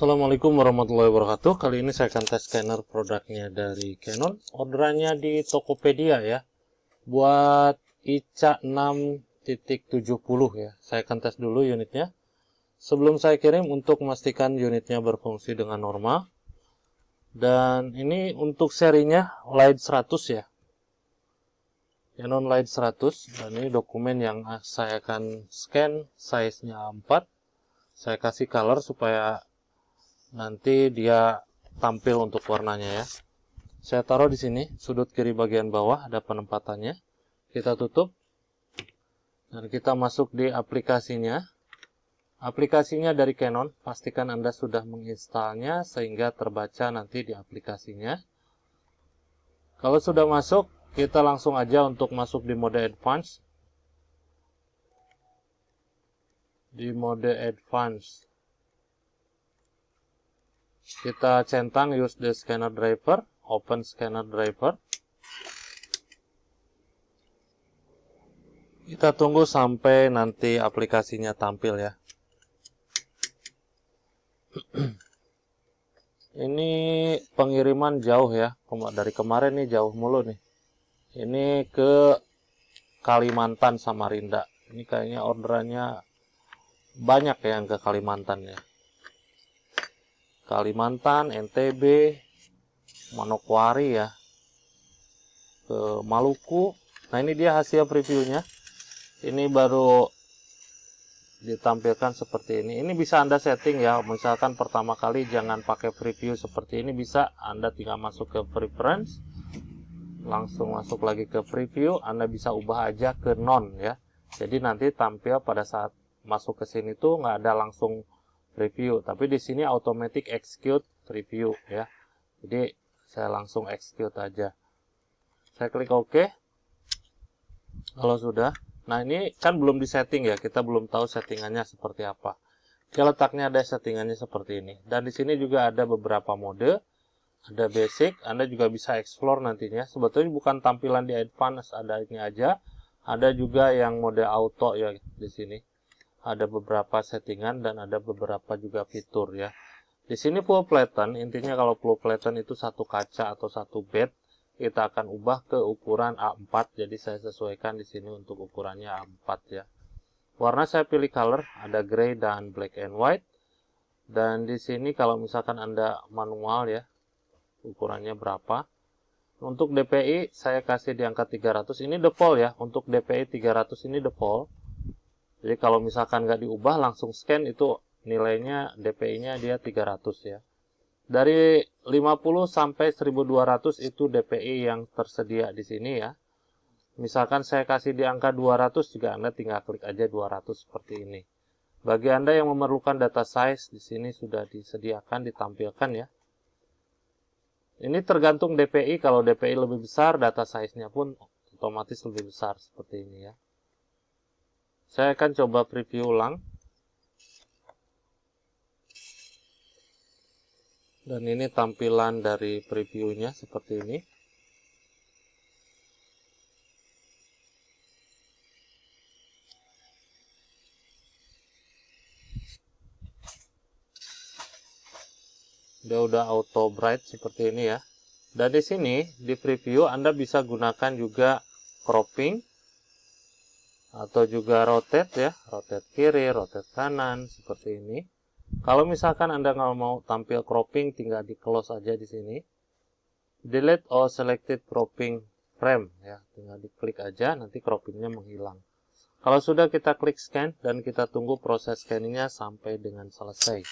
Assalamualaikum warahmatullahi wabarakatuh. Kali ini saya akan tes scanner produknya dari Canon. Orderannya di Tokopedia ya. Buat ICA 6.70 ya. Saya akan tes dulu unitnya. Sebelum saya kirim untuk memastikan unitnya berfungsi dengan normal. Dan ini untuk serinya Light 100 ya. Canon Light 100. Dan ini dokumen yang saya akan scan. Size-nya A4. Saya kasih color supaya nanti dia tampil untuk warnanya ya. Saya taruh di sini, sudut kiri bagian bawah ada penempatannya. Kita tutup. Dan kita masuk di aplikasinya. Aplikasinya dari Canon, pastikan Anda sudah menginstalnya sehingga terbaca nanti di aplikasinya. Kalau sudah masuk, kita langsung aja untuk masuk di mode advance. Di mode advance kita centang use the scanner driver, open scanner driver. Kita tunggu sampai nanti aplikasinya tampil ya. Ini pengiriman jauh ya, dari kemarin nih jauh mulu nih. Ini ke Kalimantan, Samarinda. Ini kayaknya orderannya banyak ya yang ke Kalimantan ya. Kalimantan, NTB, Manokwari ya, ke Maluku. Nah ini dia hasil previewnya. Ini baru ditampilkan seperti ini. Ini bisa Anda setting ya. Misalkan pertama kali jangan pakai preview seperti ini, bisa Anda tinggal masuk ke preference, langsung masuk lagi ke preview. Anda bisa ubah aja ke non ya. Jadi nanti tampil pada saat masuk ke sini tuh nggak ada langsung preview, tapi di sini automatic execute preview ya. Jadi saya langsung execute aja. Saya klik OK. Kalau sudah, nah ini kan belum disetting ya, kita belum tahu settingannya seperti apa. Dia letaknya ada settingannya seperti ini. Dan di sini juga ada beberapa mode. Ada basic, Anda juga bisa explore nantinya. Sebetulnya bukan tampilan di advance, ada ini aja. Ada juga yang mode auto ya di sini. Ada beberapa settingan dan ada beberapa juga fitur ya. Di sini full flatten, intinya kalau full flatten itu satu kaca atau satu bed, kita akan ubah ke ukuran A4. Jadi saya sesuaikan di sini untuk ukurannya A4 ya. Warna saya pilih color, ada gray dan black and white. Dan di sini kalau misalkan Anda manual ya, ukurannya berapa. Untuk DPI saya kasih di angka 300. Ini default ya. Untuk DPI 300 ini default. Jadi kalau misalkan nggak diubah langsung scan itu nilainya DPI-nya dia 300 ya. Dari 50 sampai 1200 itu DPI yang tersedia di sini ya. Misalkan saya kasih di angka 200 juga Anda tinggal klik aja 200 seperti ini. Bagi Anda yang memerlukan data size di sini sudah disediakan ditampilkan ya. Ini tergantung DPI, kalau DPI lebih besar data size-nya pun otomatis lebih besar seperti ini ya. Saya akan coba preview ulang. Dan ini tampilan dari previewnya seperti ini. Dia udah auto bright seperti ini ya. Dan di sini di preview Anda bisa gunakan juga cropping atau juga rotate ya, rotate kiri, rotate kanan seperti ini. Kalau misalkan Anda nggak mau tampil cropping, tinggal di close aja di sini. Delete all selected cropping frame ya, tinggal diklik aja, nanti croppingnya menghilang. Kalau sudah kita klik scan dan kita tunggu proses scanningnya sampai dengan selesai.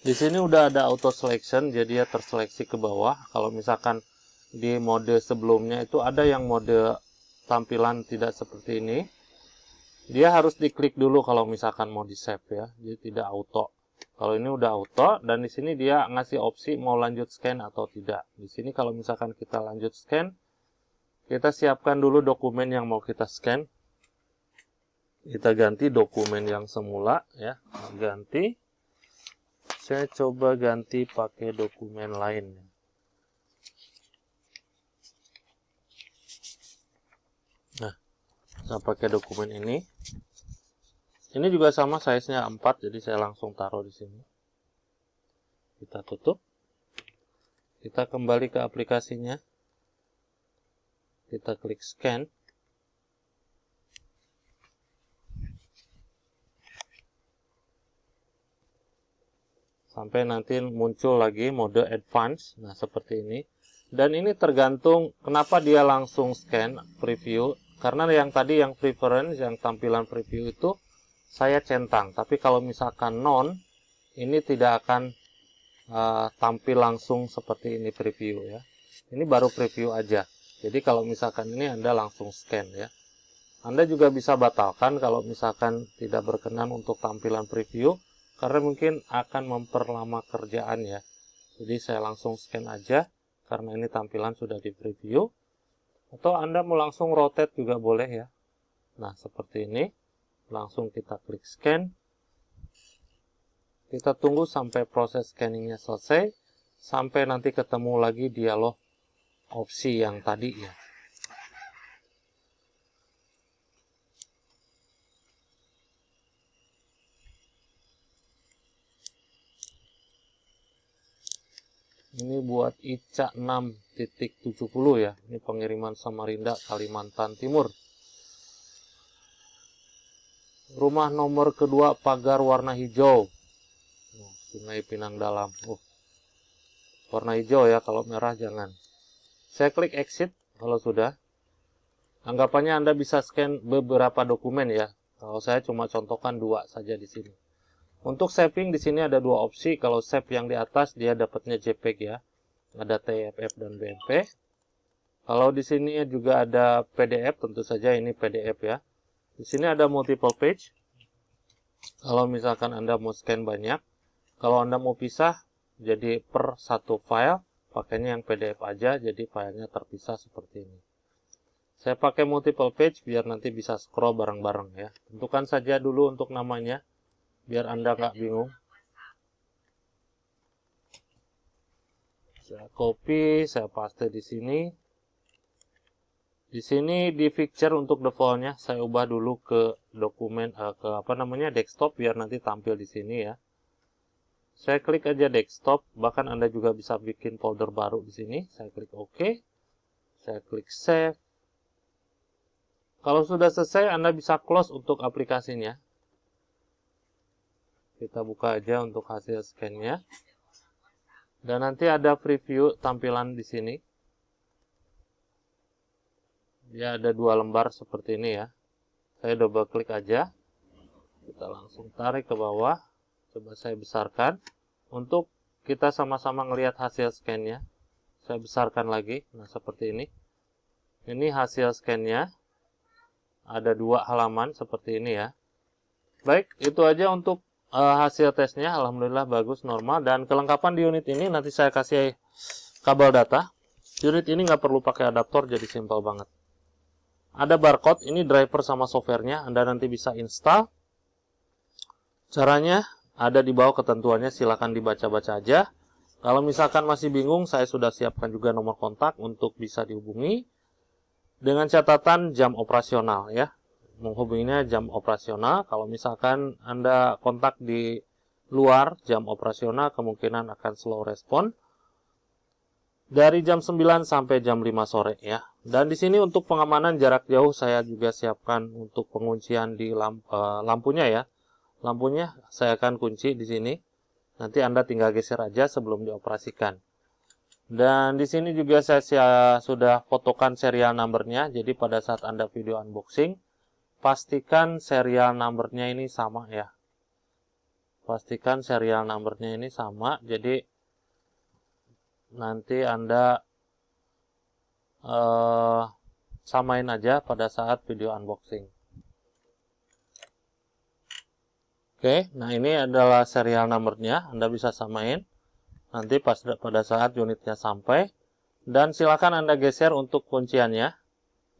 Di sini udah ada auto selection, jadi dia terseleksi ke bawah. Kalau misalkan di mode sebelumnya itu ada yang mode tampilan tidak seperti ini. Dia harus diklik dulu kalau misalkan mau di save ya, jadi tidak auto. Kalau ini udah auto dan di sini dia ngasih opsi mau lanjut scan atau tidak. Di sini kalau misalkan kita lanjut scan, Kita siapkan dulu dokumen yang mau kita scan. Kita ganti dokumen yang semula ya. Ganti. Saya coba ganti pakai dokumen lain. Nah, saya pakai dokumen ini. Ini juga sama size-nya 4, jadi saya langsung taruh di sini. Kita tutup. Kita kembali ke aplikasinya. Kita klik scan. Sampai nanti muncul lagi mode advance. Nah, seperti ini. Dan ini tergantung kenapa dia langsung scan preview. Karena yang tadi yang preference, yang tampilan preview itu saya centang. Tapi kalau misalkan non, ini tidak akan tampil langsung seperti ini preview ya. Ini baru preview aja. Jadi kalau misalkan ini Anda langsung scan ya. Anda juga bisa batalkan kalau misalkan tidak berkenan untuk tampilan preview, karena mungkin akan memperlama kerjaan ya. Jadi saya langsung scan aja, karena ini tampilan sudah di preview. Atau Anda mau langsung rotate juga boleh ya. Nah seperti ini. Langsung kita klik scan. Kita tunggu sampai proses scanningnya selesai. Sampai nanti ketemu lagi dialog opsi yang tadi ya. Ini buat ICA 6.70 ya. Ini pengiriman Samarinda, Kalimantan Timur. Rumah nomor kedua, pagar warna hijau. Sungai Pinang Dalam. Warna hijau ya, kalau merah jangan. Saya klik exit kalau sudah. Anggapannya Anda bisa scan beberapa dokumen ya. Kalau saya cuma contohkan 2 saja di sini. Untuk saving di sini ada 2 opsi. Kalau save yang di atas dia dapatnya JPEG ya. Ada TFF dan BMP. Kalau di sini juga ada PDF, tentu saja ini PDF ya. Di sini ada multiple page. Kalau misalkan Anda mau scan banyak. Kalau Anda mau pisah jadi per satu file. Pakainya yang PDF aja, jadi filenya terpisah seperti ini. Saya pakai multiple page biar nanti bisa scroll bareng-bareng ya. Tentukan saja dulu untuk namanya, biar Anda nggak bingung. Saya copy, saya paste di sini. Di sini di picture untuk defaultnya saya ubah dulu ke dokumen desktop biar nanti tampil di sini ya. Saya klik aja desktop, bahkan Anda juga bisa bikin folder baru di sini. Saya klik OK. Saya klik save. Kalau sudah selesai, Anda bisa close untuk aplikasinya. Kita buka aja untuk hasil scan-nya. Dan nanti ada preview tampilan di sini. Dia ada 2 lembar seperti ini ya. Saya double klik aja. Kita langsung tarik ke bawah. Coba saya besarkan. Untuk kita sama-sama ngelihat hasil scan-nya. Saya besarkan lagi. Nah, seperti ini. Ini hasil scan-nya. Ada 2 halaman seperti ini ya. Baik, itu aja untuk hasil tesnya. Alhamdulillah bagus, normal. Dan kelengkapan di unit ini nanti saya kasih kabel data. Unit ini nggak perlu pakai adaptor, jadi simpel banget. Ada barcode, ini driver sama softwarenya. Anda nanti bisa install. Caranya ada di bawah ketentuannya, silahkan dibaca-baca aja. Kalau misalkan masih bingung, saya sudah siapkan juga nomor kontak untuk bisa dihubungi. Dengan catatan jam operasional ya. Menghubunginya jam operasional. Kalau misalkan Anda kontak di luar jam operasional, kemungkinan akan slow respon. Dari jam 9 sampai jam 5 sore ya. Dan di sini untuk pengamanan jarak jauh saya juga siapkan untuk penguncian di lampunya ya. Lampunya saya akan kunci di sini. Nanti Anda tinggal geser aja sebelum dioperasikan. Dan di sini juga saya sudah fotokan serial numbernya. Jadi pada saat Anda video unboxing, pastikan serial numbernya ini sama ya. Pastikan serial numbernya ini sama. Jadi nanti Anda samain aja pada saat video unboxing. Oke, nah ini adalah serial numbernya. Anda bisa samain nanti pada saat unitnya sampai. Dan silakan Anda geser untuk kunciannya.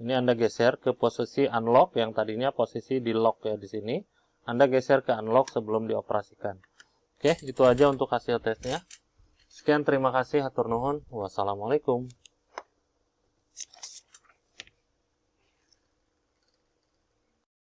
Ini Anda geser ke posisi unlock, yang tadinya posisi di lock ya di sini. Anda geser ke unlock sebelum dioperasikan. Oke, itu aja untuk hasil tesnya. Sekian, terima kasih, hatur nuhun. Wassalamualaikum.